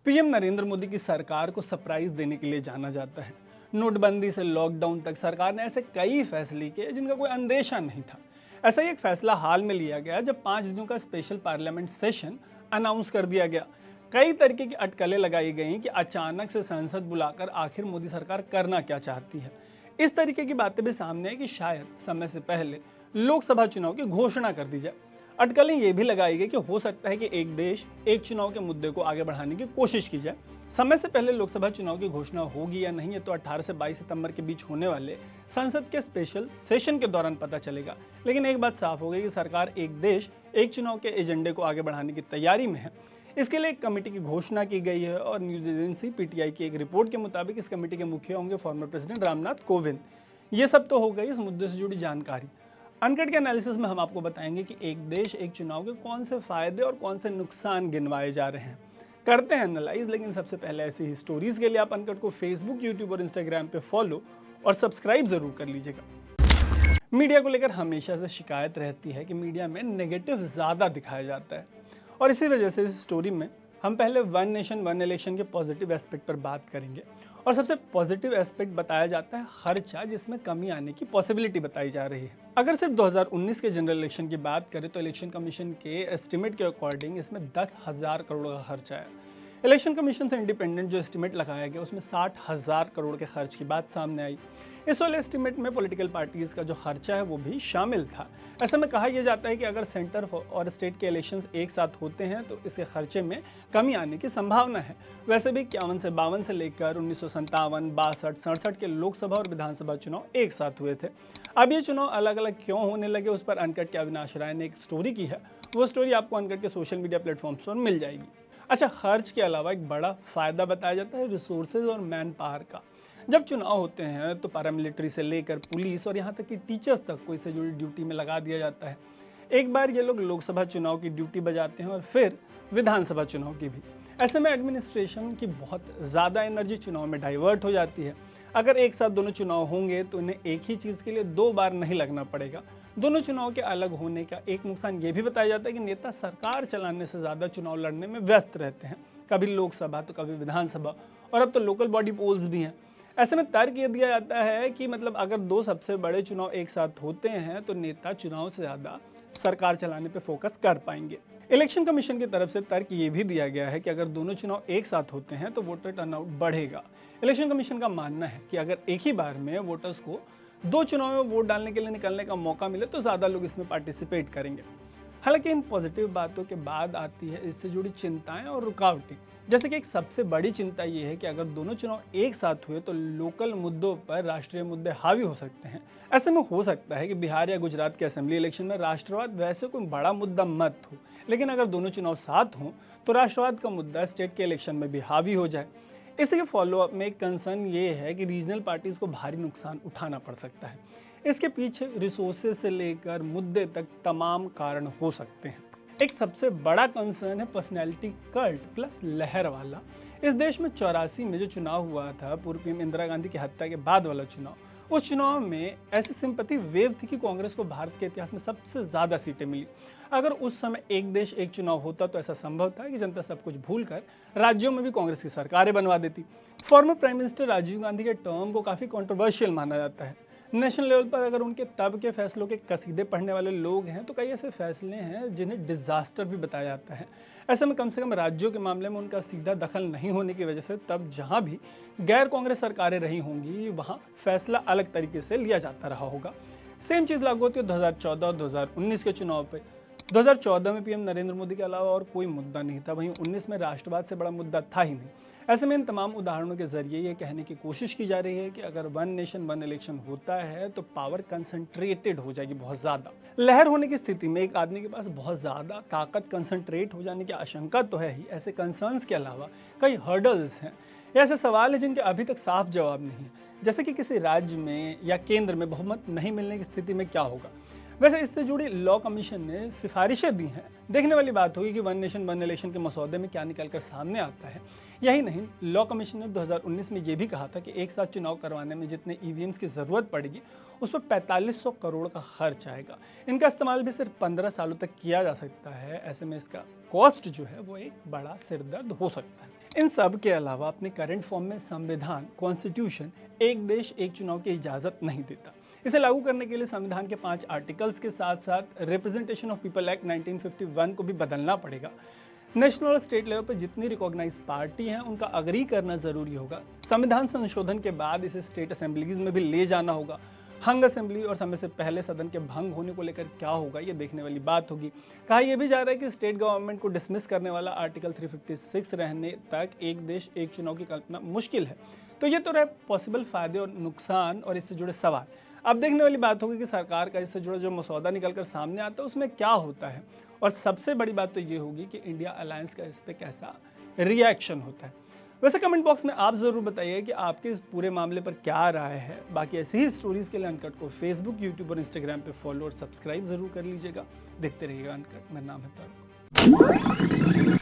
PM Narendra Modi की सरकार को सरप्राइज देने के लिए जाना जाता है। नोटबंदी से लॉकडाउन तक सरकार ने ऐसे कई फैसले किए जिनका कोई अंदेशा नहीं था। ऐसा ही एक फैसला हाल में लिया गया जब 5 दिनों का स्पेशल पार्लियामेंट सेशन अनाउंस कर दिया गया। कई तरीके की अटकलें लगाई गई कि अचानक से संसद बुलाकर आखिर मोदी सरकार करना क्या चाहती है। इस तरीके की बातें भी सामने आई कि शायद समय से पहले लोकसभा चुनाव की घोषणा कर दी जाए। अटकलें ये भी लगाई गई कि हो सकता है कि एक देश एक चुनाव के मुद्दे को आगे बढ़ाने की कोशिश की जाए। समय से पहले लोकसभा चुनाव की घोषणा होगी या नहीं ये तो 18 से 22 सितंबर के बीच होने वाले संसद के स्पेशल सेशन के दौरान पता चलेगा। लेकिन एक बात साफ हो गई कि सरकार एक देश एक चुनाव के एजेंडे को आगे बढ़ाने की तैयारी में है। इसके लिए एक कमेटी की घोषणा की गई है और न्यूज एजेंसी पीटीआई की एक रिपोर्ट के मुताबिक इस कमेटी के मुखिया होंगे फॉर्मर प्रेसिडेंट रामनाथ कोविंद। ये सब तो हो गई इस मुद्दे से जुड़ी जानकारी। अनकट के एनालिसिस में हम आपको बताएंगे कि एक देश एक चुनाव के कौन से फायदे और कौन से नुकसान गिनवाए जा रहे हैं। करते हैं एनालाइज, लेकिन सबसे पहले ऐसी ही स्टोरीज के लिए आप अनकट को फेसबुक, यूट्यूब और इंस्टाग्राम पे फॉलो और सब्सक्राइब जरूर कर लीजिएगा। मीडिया को लेकर हमेशा से शिकायत रहती है कि मीडिया में नेगेटिव ज़्यादा दिखाया जाता है और इसी वजह से इस स्टोरी में हम पहले वन नेशन वन इलेक्शन के पॉजिटिव एस्पेक्ट पर बात करेंगे। और सबसे पॉजिटिव एस्पेक्ट बताया जाता है खर्चा, जिसमें कमी आने की पॉसिबिलिटी बताई जा रही है। अगर सिर्फ 2019 के जनरल इलेक्शन की बात करें तो इलेक्शन कमीशन के एस्टिमेट के अकॉर्डिंग इसमें 10,000 करोड़ का खर्चा है। इलेक्शन कमीशन से इंडिपेंडेंट जो एस्टिमेट लगाया गया उसमें 60,000 करोड़ के खर्च की बात सामने आई। इस वाले एस्टिमेट में पॉलिटिकल पार्टीज़ का जो खर्चा है वो भी शामिल था। ऐसे में कहा यह जाता है कि अगर सेंटर और स्टेट के इलेक्शंस एक साथ होते हैं तो इसके खर्चे में कमी आने की संभावना है। वैसे भी 51 से 52 से लेकर 1957, 62, 67 के लोकसभा और विधानसभा चुनाव एक साथ हुए थे। अब ये चुनाव अलग अलग क्यों होने लगे उस पर अनकट के अविनाश राय ने एक स्टोरी की है। वो स्टोरी आपको अनकट के सोशल मीडिया प्लेटफॉर्म्स पर मिल जाएगी। अच्छा, खर्च के अलावा एक बड़ा फायदा बताया जाता है रिसोर्सेज और मैन पावर का। जब चुनाव होते हैं तो पैरामिलिट्री से लेकर पुलिस और यहाँ तक कि टीचर्स तक को इससे जुड़ी ड्यूटी में लगा दिया जाता है। एक बार ये लोग लोकसभा चुनाव की ड्यूटी बजाते हैं और फिर विधानसभा चुनाव की भी। ऐसे में एडमिनिस्ट्रेशन की बहुत ज़्यादा एनर्जी चुनाव में डाइवर्ट हो जाती है। अगर एक साथ दोनों चुनाव होंगे तो इन्हें एक ही चीज़ के लिए 2 बार नहीं लगना पड़ेगा। दोनों चुनाव के अलग होने का एक नुकसान ये भी बताया जाता है कि नेता सरकार चलाने से ज़्यादा चुनाव लड़ने में व्यस्त रहते हैं, कभी लोकसभा तो कभी विधानसभा, और अब तो लोकल बॉडी पोल्स भी हैं। ऐसे में तर्क ये दिया जाता है कि मतलब अगर 2 सबसे बड़े चुनाव एक साथ होते हैं तो नेता चुनाव से ज़्यादा सरकार चलाने पर फोकस कर पाएंगे। इलेक्शन कमीशन की तरफ से तर्क ये भी दिया गया है कि अगर दोनों चुनाव एक साथ होते हैं तो वोटर टर्नआउट बढ़ेगा। इलेक्शन कमीशन का मानना है कि अगर एक ही बार में वोटर्स को 2 चुनाव में वोट डालने के लिए निकलने का मौका मिले तो ज़्यादा लोग इसमें पार्टिसिपेट करेंगे। हालांकि इन पॉजिटिव बातों के बाद आती है इससे जुड़ी चिंताएं और रुकावटें। जैसे कि एक सबसे बड़ी चिंता ये है कि अगर दोनों चुनाव एक साथ हुए तो लोकल मुद्दों पर राष्ट्रीय मुद्दे हावी हो सकते हैं। ऐसे में हो सकता है कि बिहार या गुजरात के असेंबली इलेक्शन में राष्ट्रवाद वैसे कोई बड़ा मुद्दा मत हो, लेकिन अगर दोनों चुनाव साथ हों तो राष्ट्रवाद का मुद्दा स्टेट के इलेक्शन में भी हावी हो जाए। इसी के फॉलोअप में एक कंसर्न ये है कि रीजनल पार्टीज को भारी नुकसान उठाना पड़ सकता है। इसके पीछे रिसोर्सेज से लेकर मुद्दे तक तमाम कारण हो सकते हैं। एक सबसे बड़ा कंसर्न है पर्सनैलिटी कल्ट प्लस लहर वाला। इस देश में 84 में जो चुनाव हुआ था, पूर्व पीएम इंदिरा गांधी की हत्या के बाद वाला चुनाव, उस चुनाव में ऐसी सिंपैथी वेव थी कि कांग्रेस को भारत के इतिहास में सबसे ज़्यादा सीटें मिली। अगर उस समय एक देश एक चुनाव होता तो ऐसा संभव था कि जनता सब कुछ भूलकर राज्यों में भी कांग्रेस की सरकारें बनवा देती। Former prime minister Rajiv Gandhi के टर्म को काफ़ी कंट्रोवर्शियल माना जाता है। नेशनल लेवल पर अगर उनके तब के फैसलों के कसीदे पढ़ने वाले लोग हैं तो कई ऐसे फैसले हैं जिन्हें डिजास्टर भी बताया जाता है। ऐसे में कम से कम राज्यों के मामले में उनका सीधा दखल नहीं होने की वजह से तब जहां भी गैर कांग्रेस सरकारें रही होंगी वहां फैसला अलग तरीके से लिया जाता रहा होगा। सेम चीज़ लागू होती है 2014 और 2019 के चुनाव पर। 2014 में पीएम नरेंद्र मोदी के अलावा और कोई मुद्दा नहीं था, वहीं 19 में राष्ट्रवाद से बड़ा मुद्दा था ही नहीं। ऐसे में इन तमाम उदाहरणों के जरिए ये कहने की कोशिश की जा रही है कि अगर वन नेशन वन इलेक्शन होता है तो पावर कंसंट्रेटेड हो जाएगी बहुत ज़्यादा। लहर होने की स्थिति में एक आदमी के पास बहुत ज़्यादा ताकत कंसंट्रेट हो जाने की आशंका तो है ही, ऐसे कंसर्न्स के अलावा कई हर्डल्स हैं। ऐसे सवाल हैं जिनके अभी तक साफ जवाब नहीं है, जैसे कि किसी राज्य में या केंद्र में बहुमत नहीं मिलने की स्थिति में क्या होगा। वैसे इससे जुड़ी लॉ कमीशन ने सिफारिशें दी हैं। देखने वाली बात होगी कि वन नेशन वन इलेक्शन के मसौदे में क्या निकल कर सामने आता है। यही नहीं, लॉ कमीशन ने 2019 में ये भी कहा था कि एक साथ चुनाव करवाने में जितने ईवीएम्स की ज़रूरत पड़ेगी उस पर 4500 करोड़ का खर्च आएगा। इनका इस्तेमाल भी सिर्फ 15 सालों तक किया जा सकता है। ऐसे में इसका कॉस्ट जो है वो एक बड़ा सिरदर्द हो सकता है। इन सब के अलावा अपने करंट फॉर्म में संविधान कॉन्स्टिट्यूशन एक देश एक चुनाव की इजाज़त नहीं देता। इसे लागू करने के लिए संविधान के 5 आर्टिकल्स के साथ साथ रिप्रेजेंटेशन ऑफ पीपल एक्ट 1951 को भी बदलना पड़ेगा। नेशनल और स्टेट लेवल पर जितनी रिकॉग्नाइज पार्टी हैं उनका अग्री करना ज़रूरी होगा। संविधान संशोधन के बाद इसे स्टेट असेंबलीज में भी ले जाना होगा। हंग असेंबली और समय से पहले सदन के भंग होने को लेकर क्या होगा ये देखने वाली बात होगी। कहा यह भी जा रहा है कि स्टेट गवर्नमेंट को डिसमिस करने वाला आर्टिकल 356 रहने तक एक देश एक चुनाव की कल्पना मुश्किल है। तो ये तो रहे पॉसिबल फायदे और नुकसान और इससे जुड़े सवाल। अब देखने वाली बात होगी कि सरकार का इससे जुड़ा जो मसौदा निकलकर सामने आता है उसमें क्या होता है, और सबसे बड़ी बात तो ये होगी कि इंडिया अलायंस का इस पर कैसा रिएक्शन होता है। वैसे कमेंट बॉक्स में आप ज़रूर बताइए कि आपके इस पूरे मामले पर क्या राय है। बाकी ऐसी ही स्टोरीज़ के लिए अनकट को फेसबुक, यूट्यूब और इंस्टाग्राम पे फॉलो और सब्सक्राइब ज़रूर कर लीजिएगा। देखते रहिएगा अनकट। मेरा नाम है तारुक।